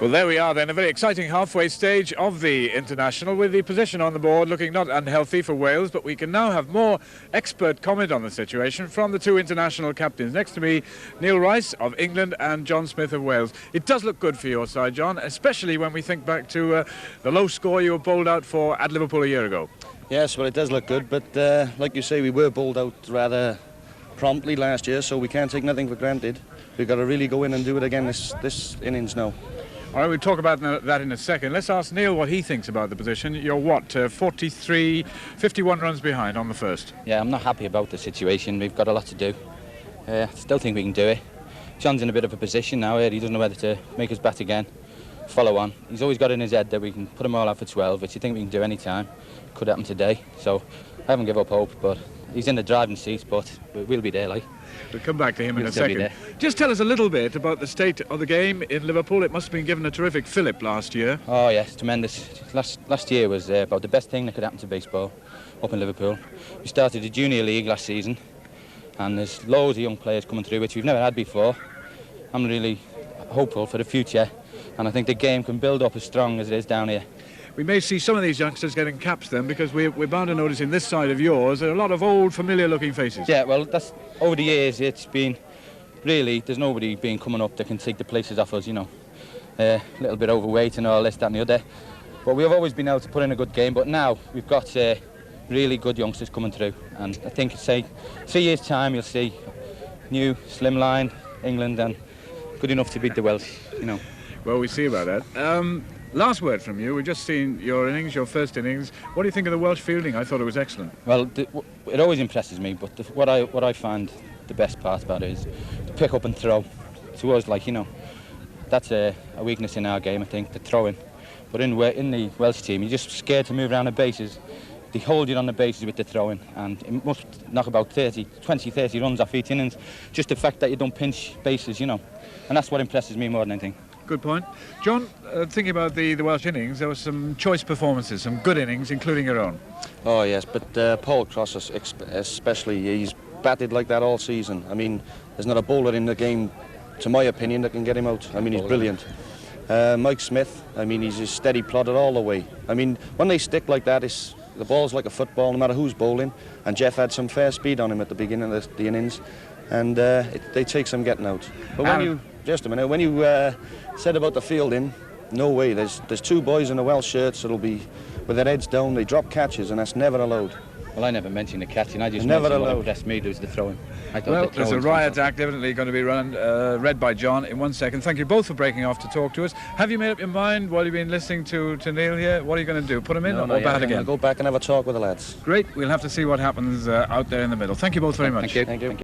Well, there we are then, a very exciting halfway stage of the international, with the position on the board looking not unhealthy for Wales, but we can now have more expert comment on the situation from the two international captains. Next to me, Neil Rice of England and John Smith of Wales. It does look good for your side, John, especially when we think back to the low score you were bowled out for at Liverpool a year ago. Yes, well, it does look good, but like you say, we were bowled out rather promptly last year, so we can't take nothing for granted. We've got to really go in and do it again this innings now. All right, we'll talk about that in a second. Let's ask Neil what he thinks about the position. You're what, 51 runs behind on the first? Yeah, I'm not happy about the situation. We've got a lot to do. Still think we can do it. John's in a bit of a position now here. He doesn't know whether to make us bat again, follow on. He's always got in his head that we can put them all out for 12, which you think we can do any time. Could happen today. So I haven't given up hope, but he's in the driving seat, but we'll be there, like. We'll come back to him in a second. Just tell us a little bit about the state of the game in Liverpool. It must have been given a terrific fillip last year. Oh yes, tremendous. Last year was about the best thing that could happen to baseball up in Liverpool. We started the Junior League last season, and there's loads of young players coming through, which we've never had before. I'm really hopeful for the future, and I think the game can build up as strong as it is down here. We may see some of these youngsters getting caps then, because we're bound to notice in this side of yours there are a lot of old, familiar-looking faces. Yeah, well, that's over the years. It's been really, there's nobody been coming up that can take the places off us. You know, a little bit overweight and all this, that, and the other. But we've always been able to put in a good game. But now we've got really good youngsters coming through, and I think, say, 3 years' time, you'll see new slimline England and good enough to beat the Welsh. You know. Well, we see about that. Last word from you. We've just seen your innings, your first innings. What do you think of the Welsh fielding? I thought it was excellent. Well, it always impresses me, but what I find the best part about it is to pick up and throw. To us, like, you know, that's a weakness in our game, I think, the throwing. But in the Welsh team, you're just scared to move around the bases. They hold you on the bases with the throwing, and it must knock about 20, 30 runs off each innings. Just the fact that you don't pinch bases, you know. And that's what impresses me more than anything. Good point. John, thinking about the Welsh innings, there were some choice performances, some good innings, including your own. Oh yes, but Paul Cross especially, he's batted like that all season. I mean, there's not a bowler in the game, to my opinion, that can get him out. I mean, he's brilliant. Mike Smith, I mean, he's a steady plodder all the way. I mean, when they stick like that, the ball's like a football, no matter who's bowling. And Jeff had some fair speed on him at the beginning of the innings, and they take some getting out. But when you... Just a minute. When you said about the fielding, no way. There's two boys in the Welsh shirts that'll be with their heads down. They drop catches, and that's never allowed. Well, I never mentioned the catching. I just never mentioned allowed. what impressed me was the throwing. Well, there's a riot act evidently going to be read by John in 1 second. Thank you both for breaking off to talk to us. Have you made up your mind while you've been listening to Neil here? What are you going to do? Put him in or bat again? I'll go back and have a talk with the lads. Great. We'll have to see what happens out there in the middle. Thank you both very much. Thank you.